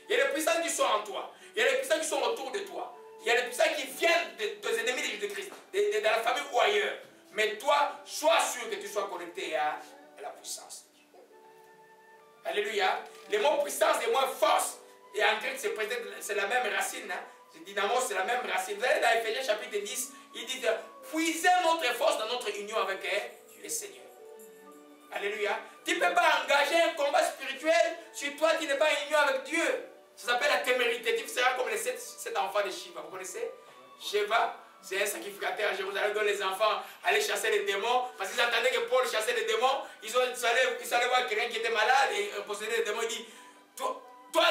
Il y a des puissances qui sont en toi. Il y a des puissances qui sont autour de toi. Il y a des puissances qui viennent des ennemis de Jésus-Christ, dans la famille ou ailleurs. Mais toi, sois sûr que tu sois connecté à la puissance. Alléluia. Les mots puissance et les mots force, et en grec, c'est la même racine. Hein. Dynamo, c'est la même racine. Vous allez dans Éphésiens chapitre 10, il dit puiser notre force dans notre union avec le Seigneur. Alléluia. Tu ne peux pas engager un combat spirituel si toi tu n'es pas en union avec Dieu. Ça s'appelle la témérité. Tu seras comme les 7 enfants de Shiva. Vous connaissez? Shiva, c'est un sacrificateur à Jérusalem dont les enfants allaient chasser les démons. Parce qu'ils entendaient que Paul chassait les démons. Ils allaient voir quelqu'un qui était malade et possédait les démons. Il dit, toi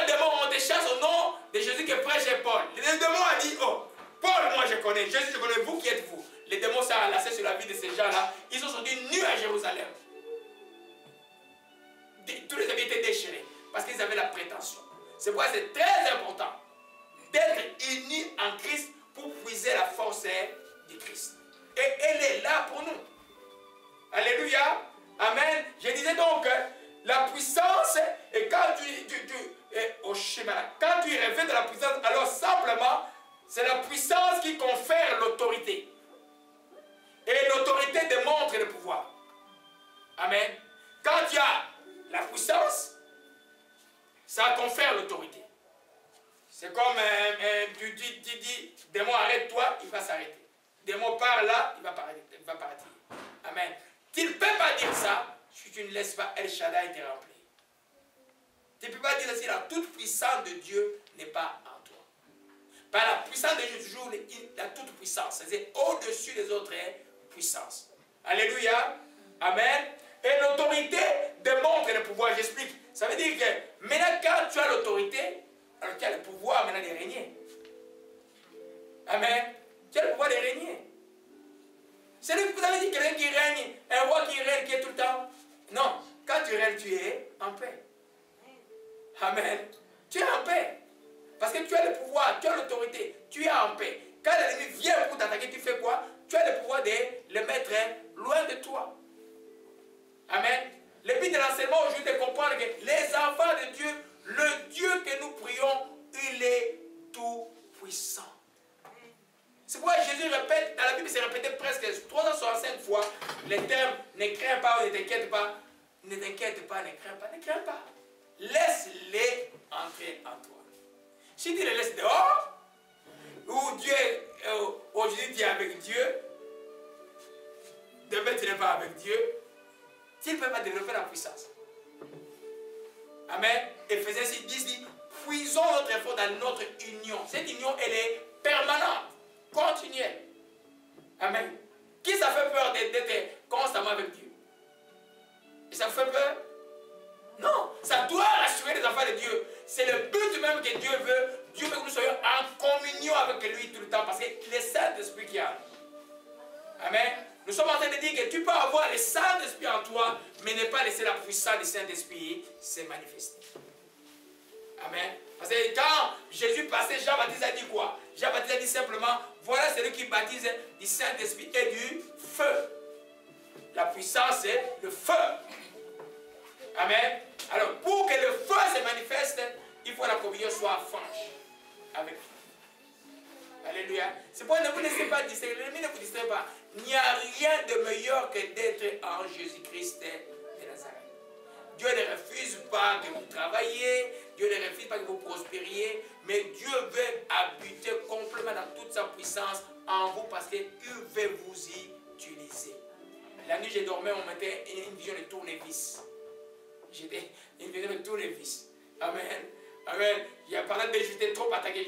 démon, on te chasse au nom de Jésus qui prêche Paul. Les démons ont dit, oh, Paul, moi je connais. Jésus, je connais. Vous qui êtes vous? Les démons s'est enlacé sur la vie de ces gens-là. Ils sont sortis nus à Jérusalem. Tous les habits étaient déchirés parce qu'ils avaient la prétention. C'est pourquoi c'est très important d'être unis en Christ pour puiser la force de Christ. Et elle est là pour nous. Alléluia. Amen. Je disais donc, la puissance, et quand quand tu rêves de la puissance, alors simplement, c'est la puissance qui confère l'autorité. Et l'autorité démontre le pouvoir. Amen. Quand il y a la puissance, ça confère l'autorité. C'est comme tu dis, démon arrête-toi, il va s'arrêter. Démon part là, il va partir. Amen. Tu ne peux pas dire ça si tu ne laisses pas El Shaddai te remplir. Tu ne peux pas dire ça si la toute puissance de Dieu n'est pas en toi. Par la puissance de Dieu, toujours la toute puissance. C'est au-dessus des autres puissances. Alléluia. Amen. Et l'autorité démontre le pouvoir. J'explique. Ça veut dire que maintenant, quand tu as l'autorité, alors tu as le pouvoir maintenant de régner. Amen. Tu as le pouvoir de régner. Vous avez dit quelqu'un qui règne, un roi qui règne, qui est tout le temps. Non. Quand tu règnes, tu es en paix. Amen. Tu es en paix. Parce que tu as le pouvoir, tu as l'autorité, tu es en paix. Quand l'ennemi vient pour t'attaquer, tu fais quoi? Tu as le pouvoir de le mettre loin de toi. Amen. Le but de l'enseignement aujourd'hui est de comprendre que les enfants de Dieu, le Dieu que nous prions, il est tout puissant. C'est pourquoi Jésus répète, dans la Bible, c'est répété presque 365 fois, les termes ne crains pas ou ne t'inquiète pas. Ne t'inquiète pas, ne crains pas, ne crains pas. Laisse-les entrer en toi. Si tu les laisses dehors, ou Dieu, aujourd'hui tu es avec Dieu, demain tu n'es pas avec Dieu, tu ne peux pas développer la puissance. Amen. Éphésiens 6 dit, puisons notre effort dans notre union. Cette union, elle est permanente, continuelle. Amen. Qui ça fait peur d'être constamment avec Dieu? Et ça fait peur? Non, ça doit rassurer les enfants de Dieu. C'est le but même que Dieu veut. Dieu veut que nous soyons en communion avec lui tout le temps. Parce que le Saint-Esprit qui a. Amen. Nous sommes en train de dire que tu peux avoir le Saint-Esprit en toi, mais ne pas laissé la puissance du Saint-Esprit se manifester. Amen. Parce que quand Jésus passait, Jean-Baptiste a dit quoi? Jean-Baptiste a dit simplement, voilà celui qui baptise du Saint-Esprit et du feu. La puissance, c'est le feu. Amen. Alors, pour que le feu se manifeste, il faut que la communion soit franche avec vous. Alléluia. C'est pourquoi ne vous laissez pas distraire. L'ennemi ne vous distrait pas. Il n'y a rien de meilleur que d'être en Jésus-Christ de Nazareth. Dieu ne refuse pas que vous travailliez, Dieu ne refuse pas que vous prospériez, mais Dieu veut habiter complètement dans toute sa puissance en vous parce qu'il veut vous y utiliser. La nuit, j'ai dormi, on mettait une vision de tournevis. J'étais une vision de tournevis. Amen. Amen. Pendant que j'étais trop attaqué,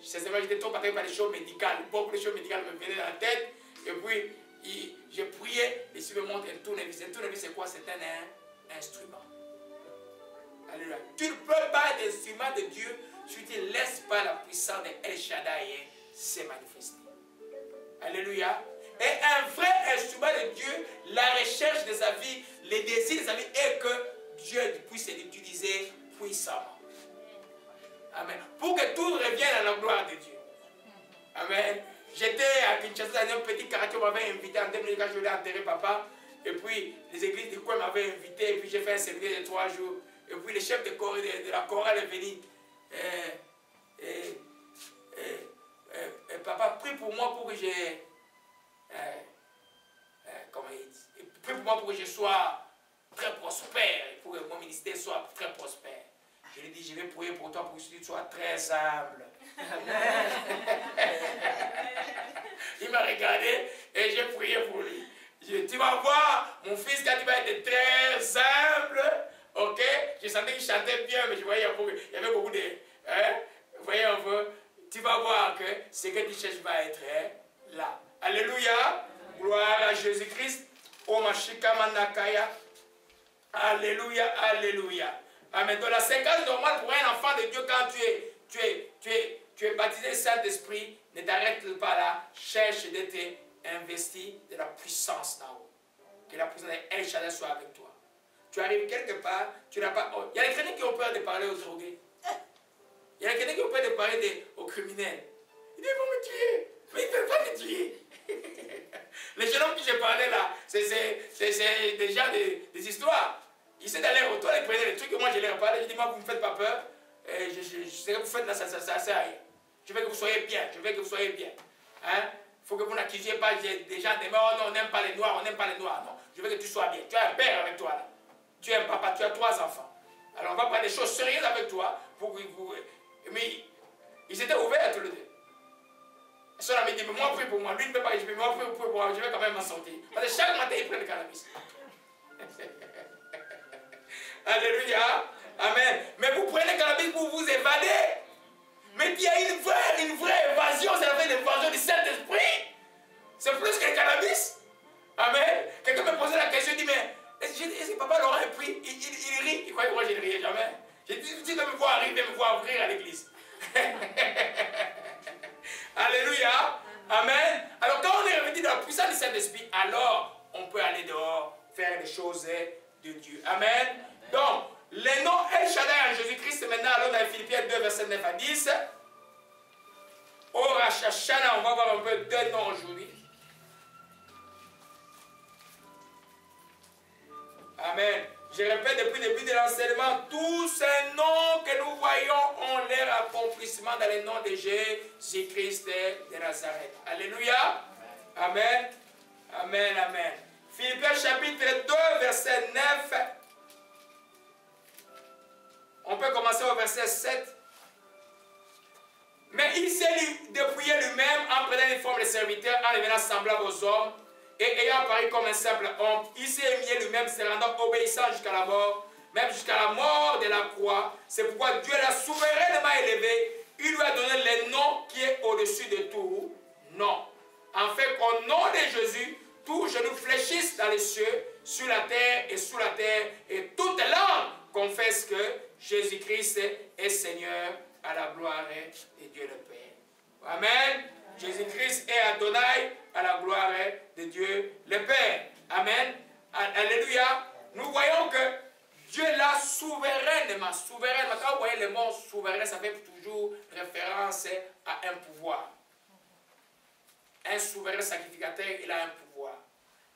j'étais trop attaqué par les choses médicales. Beaucoup de choses médicales me venaient dans la tête. Et puis, j'ai prié, et si me montre un tournevis. Un tournevis, c'est quoi? C'est un instrument. Alléluia. Tu ne peux pas être instrument de Dieu si tu ne laisses pas la puissance de El Shaddai se manifester. Alléluia. Et un vrai instrument de Dieu, la recherche de sa vie, les désirs de sa vie est que Dieu puisse l'utiliser puissamment. Amen. Pour que tout revienne à la gloire de Dieu. Amen. J'étais à Kinshasa dans un petit quartier, on m'avait invité en 2000 quand je voulais enterrer papa. Et puis les églises du coin m'avaient invité. Et puis j'ai fait un séminaire de 3 jours. Et puis le chef de la chorale est venu. Papa, prie pour moi pour que j'ai. Comment il dit? Prie pour moi pour que je sois très prospère. Pour que mon ministère soit très prospère. Je lui ai dit, je vais prier pour toi pour que tu sois très humble. Il m'a regardé et j'ai prié pour lui. Je dit, tu vas voir, mon fils, quand tu vas être très humble, ok? Je sentais qu'il chantait bien, mais je voyais il y avait beaucoup de. Vous voyez un peu, tu vas voir que ce que tu cherches va être là. Alléluia. Gloire à Jésus-Christ. Oh, Mashika Manakaya. Alléluia, alléluia. Amen. Dans la séquence normale pour un enfant de Dieu, quand tu es baptisé Saint-Esprit, ne t'arrête pas là. Cherche d'être investi de la puissance là-haut. Que la puissance de El Shaddai soit avec toi. Tu arrives quelque part, tu n'as pas. Il y a les chrétiens qui ont peur de parler aux drogués. Il y a les chrétiens qui ont peur de parler aux criminels. Ils disent, ils vont me tuer. Mais ils ne peuvent pas te tuer. Les jeunes hommes qui j'ai parlé là, c'est déjà des histoires. Ils sont allés au toit, ils prenaient les trucs que moi je leur parlais. Je dis, moi, vous ne me faites pas peur. Ce que vous faites là, ça sert à rien. Je veux que vous soyez bien. Je veux que vous soyez bien. Hein? Il faut que vous n'accusiez pas des gens des morts. Oh non, on n'aime pas les noirs, on n'aime pas les noirs. Non, je veux que tu sois bien. Tu as un père avec toi là. Tu es un papa, tu as 3 enfants. Alors on va prendre des choses sérieuses avec toi pour que vous. Mais ils étaient ouverts tous les deux. Son ami dit, mais moi, prie pour moi. Lui ne peut pas, je dis, moi, prie pour moi. Je vais quand même m'en sortir. Parce que chaque matin, il prend le cannabis. Alléluia. Amen. Mais vous prenez le cannabis pour vous évader. Mais il y a une vraie évasion. C'est l'évasion du Saint-Esprit. C'est plus que le cannabis. Amen. Quelqu'un me posait la question, il dit, mais est-ce que papa Laurent est pris? Il rit. Il croyait que moi, je ne riais jamais. J'ai dit, tu dois me voir arriver, me voir ouvrir à l'église. Alléluia. Amen. Alors quand on est revenu dans la puissance du Saint-Esprit, alors on peut aller dehors, faire les choses de Dieu. Amen. Donc, les noms El Shaddai en Jésus-Christ, maintenant, allons dans Philippiens 2, verset 9 à 10. Au Rachachana, on va voir un peu 2 noms aujourd'hui. Amen. Je répète depuis le début de l'enseignement, tous ces noms que nous voyons ont leur accomplissement dans le nom de Jésus-Christ de Nazareth. Alléluia. Amen. Amen. Amen. Philippiens chapitre 2, verset 9. On peut commencer au verset 7. Mais il s'est dépouillé lui-même en prenant une forme de serviteur, en devenant semblable aux hommes. Et ayant apparu comme un simple homme, il s'est humilié lui-même, se rendant obéissant jusqu'à la mort, même jusqu'à la mort de la croix. C'est pourquoi Dieu l'a souverainement élevé. Il lui a donné le nom qui est au-dessus de tout nom. En fait, qu'au nom de Jésus, tout genou fléchisse dans les cieux, sur la terre et sous la terre, et toute langue confesse que Jésus-Christ est Seigneur, à la gloire de Dieu le Père. Amen. Jésus-Christ est Adonai, à la gloire de Dieu le Père. Amen. Alléluia. nous voyons que Dieu est là souverainement. Souverainement. Quand vous voyez le mot souverain, ça fait toujours référence à un pouvoir. Un souverain sacrificateur, il a un pouvoir.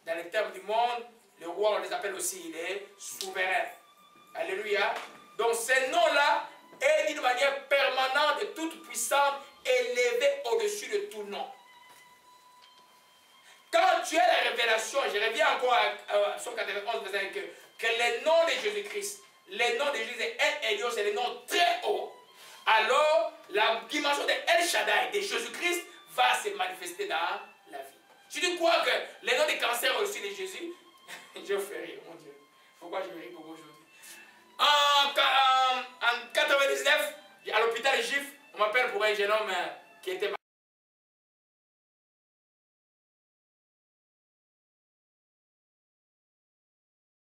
Dans les termes du monde, le roi, on les appelle aussi, il est souverain. Alléluia. Donc ce nom-là est d'une manière permanente et toute puissante, élevé au-dessus de tout nom. Quand tu as la révélation, je reviens encore à Psaume 91, que les noms de Jésus-Christ, les noms de Jésus est Elion, c'est les noms très hauts. Alors, la dimension de El Shaddai, de Jésus-Christ, va se manifester dans la vie. Si tu crois que les noms de cancer au-dessus de Jésus, je fais rire, mon Dieu. Pourquoi je ris beaucoup aujourd'hui? En 99, à l'hôpital juif, on m'appelle pour un jeune homme qui était malade.